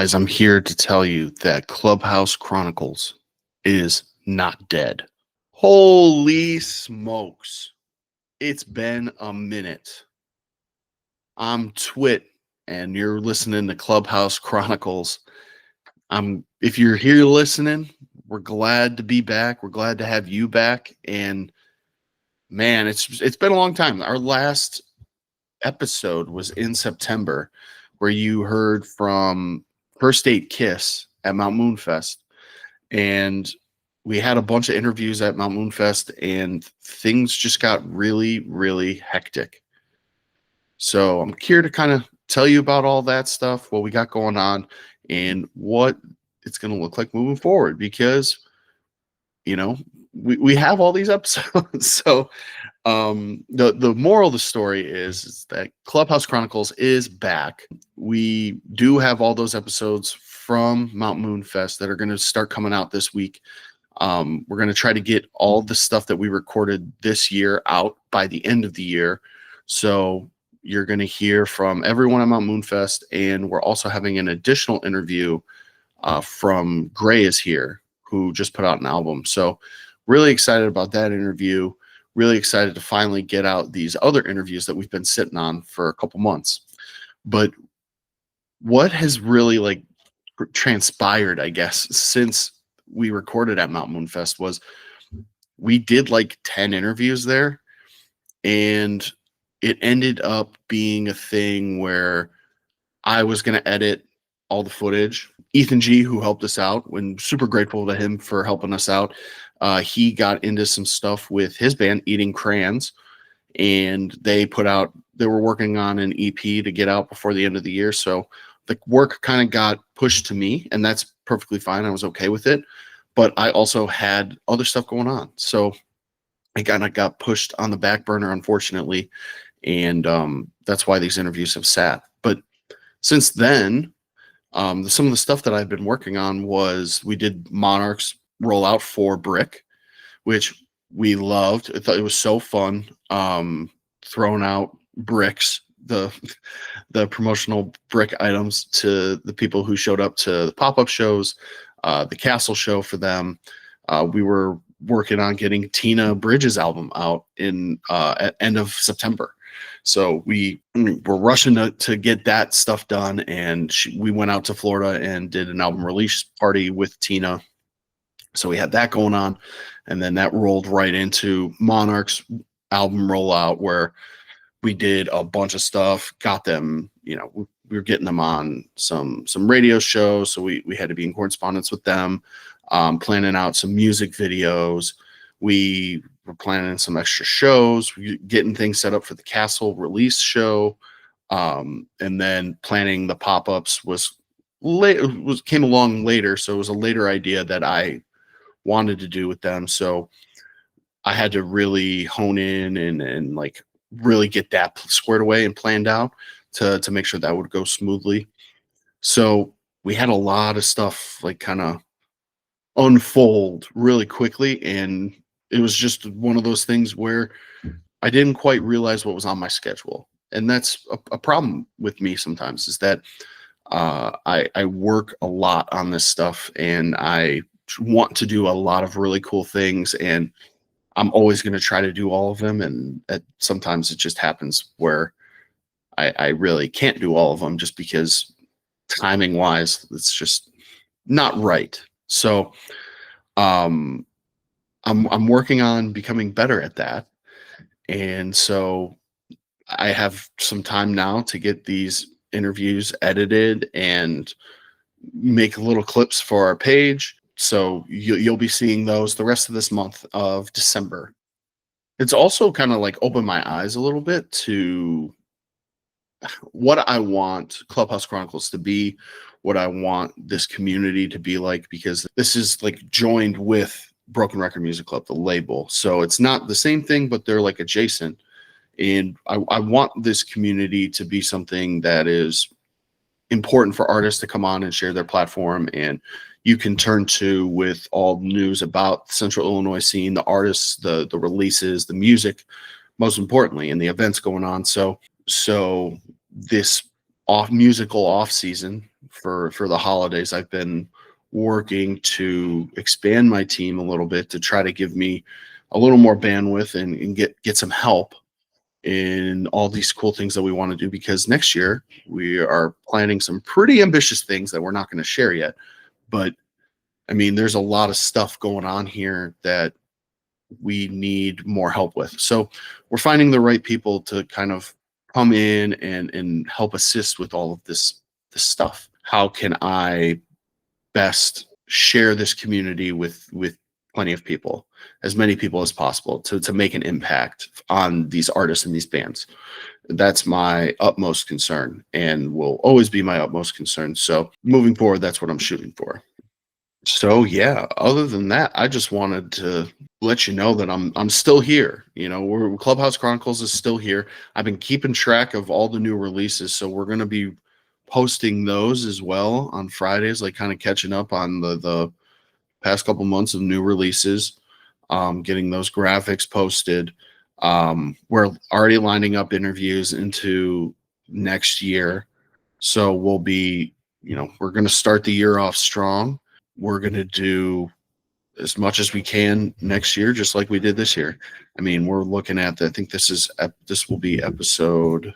Guys, I'm here to tell you that Clubhouse Chronicles is not dead. Holy smokes. It's been a minute. I'm Twit, and you're listening to Clubhouse Chronicles. If you're here listening, we're glad to be back. We're glad to have you back. And man, it's been a long time. Our last episode was in September, where you heard from First Date Kiss at Mount Moonfest. And we had a bunch of interviews at Mount Moonfest, and things just got really, really hectic. So I'm here to kind of tell you about all that stuff, what we got going on, and what it's going to look like moving forward, because, we have all these episodes. So the moral of the story is that Clubhouse Chronicles is back. We do have all those episodes from Mount Moonfest that are going to start coming out this week. We're going to try to get all the stuff that we recorded this year out by the end of the year. So you're going to hear from everyone at Mount Moonfest, and we're also having an additional interview from Gray is Here, who just put out an album. So really excited about that interview. Really excited to finally get out these other interviews that we've been sitting on for a couple months. But what has really transpired, I guess, since we recorded at Mount Moonfest was we did 10 interviews there, and it ended up being a thing where I was going to edit all the footage. Ethan G, who helped us out, and super grateful to him for helping us out. He got into some stuff with his band, Eating Crayons, and they were working on an EP to get out before the end of the year. So the work kind of got pushed to me, and that's perfectly fine. I was okay with it. But I also had other stuff going on. So it kind of got pushed on the back burner, unfortunately. And that's why these interviews have sat. But since then, some of the stuff that I've been working on was we did Monarch's rollout for Brick, which we loved. I thought it was so fun, throwing out bricks, the promotional brick items to the people who showed up to the pop-up shows, the Castle show for them. We were working on getting Tina Bridges' album out at end of September. So we were rushing to get that stuff done, and we went out to Florida and did an album release party with Tina. So we had that going on, and then that rolled right into Monarch's album rollout, where we did a bunch of stuff, got them, we were getting them on some radio shows, so we had to be in correspondence with them, planning out some music videos. We were planning some extra shows, getting things set up for the Castle release show, and then planning the pop-ups came along later, so it was a later idea that I wanted to do with them. So I had to really hone in and really get that squared away and planned out to make sure that would go smoothly. So we had a lot of stuff kind of unfold really quickly, and it was just one of those things where I didn't quite realize what was on my schedule. And that's a problem with me sometimes, is that I work a lot on this stuff, and I want to do a lot of really cool things, and I'm always going to try to do all of them. And sometimes it just happens where I really can't do all of them, just because timing wise, it's just not right. So I'm working on becoming better at that. And so I have some time now to get these interviews edited and make little clips for our page. So you'll be seeing those the rest of this month of December. It's also kind of opened my eyes a little bit to what I want Clubhouse Chronicles to be, what I want this community to be like, because this is joined with Broken Record Music Club, the label. So it's not the same thing, but they're adjacent. And I want this community to be something that is important for artists to come on and share their platform, and you can turn to with all news about the Central Illinois scene, the artists, the releases, the music, most importantly, and the events going on. So this musical off season for the holidays, I've been working to expand my team a little bit to try to give me a little more bandwidth and get some help in all these cool things that we want to do, because next year we are planning some pretty ambitious things that we're not going to share yet. But I mean, there's a lot of stuff going on here that we need more help with. So we're finding the right people to kind of come in and help assist with all of this stuff. How can I best share this community with plenty of people, as many people as possible, to make an impact on these artists and these bands? That's my utmost concern and will always be my utmost concern. So moving forward, that's what I'm shooting for. So yeah, other than that, I just wanted to let you know that I'm still here. You know, Clubhouse Chronicles is still here. I've been keeping track of all the new releases, so we're gonna be posting those as well on Fridays, like kind of catching up on the past couple months of new releases, getting those graphics posted. We're already lining up interviews into next year, so we'll be, you know, we're gonna start the year off strong. We're going to do as much as we can next year, just like we did this year. I mean, we're looking at, I think this will be episode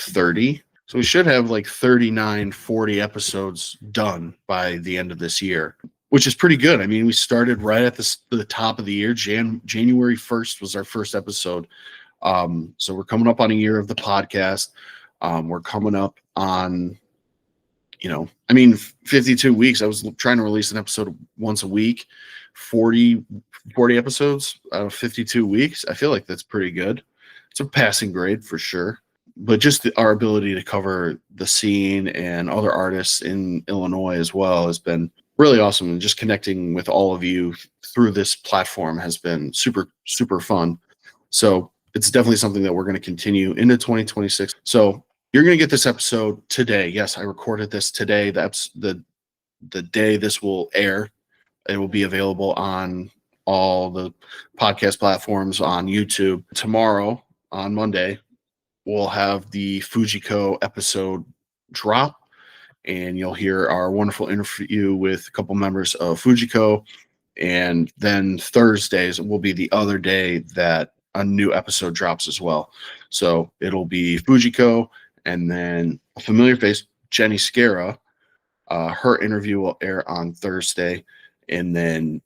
30. So we should have like 39, 40 episodes done by the end of this year, which is pretty good. I mean, we started right at the top of the year. January 1st was our first episode. So we're coming up on a year of the podcast. We're coming up on, you know, I mean, 52 weeks. I was trying to release an episode once a week, 40 episodes out of 52 weeks. I feel like that's pretty good. It's a passing grade for sure. But just our ability to cover the scene and other artists in Illinois as well has been really awesome. And just connecting with all of you through this platform has been super, super fun. So it's definitely something that we're going to continue into 2026. So you're going to get this episode today. Yes, I recorded this today. That's the day this will air. It will be available on all the podcast platforms, on YouTube. Tomorrow, on Monday, we'll have the Fujiko episode drop, and you'll hear our wonderful interview with a couple members of Fujiko. And then Thursdays will be the other day that a new episode drops as well. So it'll be Fujiko, and then a familiar face, Jenny Scara. Her interview will air on Thursday, and then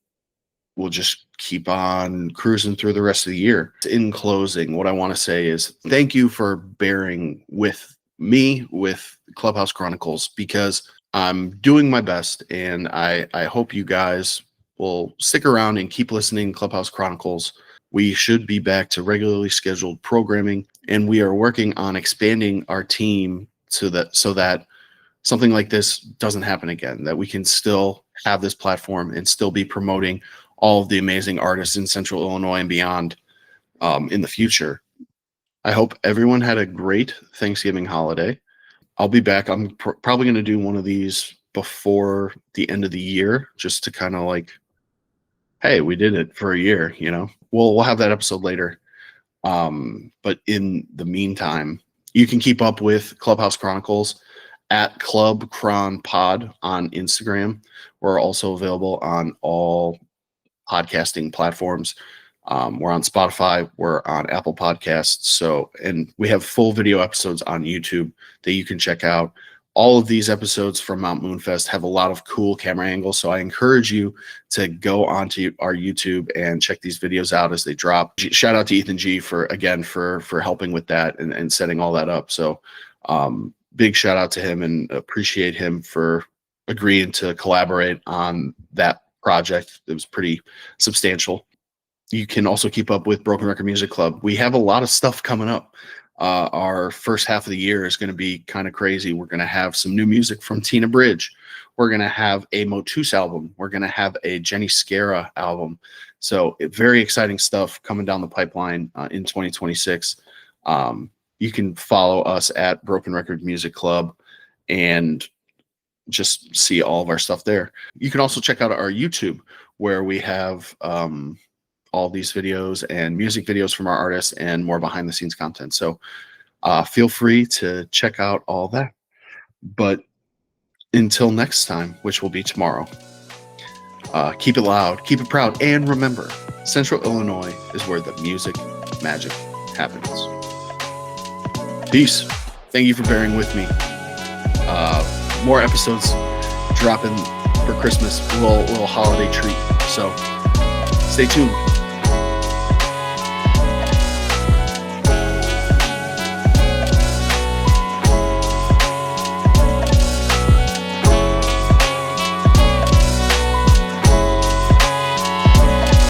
we'll just keep on cruising through the rest of the year. In closing, what I want to say is thank you for bearing with me with Clubhouse Chronicles, because I'm doing my best, and I hope you guys will stick around and keep listening to Clubhouse Chronicles. We should be back to regularly scheduled programming, and we are working on expanding our team so that something like this doesn't happen again, that we can still have this platform and still be promoting all of the amazing artists in Central Illinois and beyond in the future. I hope everyone had a great Thanksgiving holiday. I'll be back. I'm probably going to do one of these before the end of the year, just to kind of like, hey, we did it for a year, you know. We'll have that episode later. But in the meantime, you can keep up with Clubhouse Chronicles at Club Chron Pod on Instagram. We're also available on all podcasting platforms. We're on Spotify, we're on Apple Podcasts. So, and we have full video episodes on YouTube that you can check out. All of these episodes from Mount Moonfest have a lot of cool camera angles. So I encourage you to go onto our YouTube and check these videos out as they drop. Shout out to Ethan G for helping with that and setting all that up. So big shout out to him, and appreciate him for agreeing to collaborate on that project. It was pretty substantial. You can also keep up with Broken Record Music Club. We have a lot of stuff coming up. Our first half of the year is going to be kind of crazy. We're going to have some new music from Tina Bridge. We're going to have a Motus album. We're going to have a Jenny Scara album. So very exciting stuff coming down the pipeline in 2026. You can follow us at Broken Record Music Club and just see all of our stuff there. You can also check out our YouTube, where we have all these videos and music videos from our artists and more behind the scenes content. So feel free to check out all that. But until next time, which will be tomorrow, keep it loud, keep it proud, and remember, Central Illinois is where the music magic happens. Peace. Thank you for bearing with me. More episodes dropping for Christmas, a little holiday treat. So stay tuned.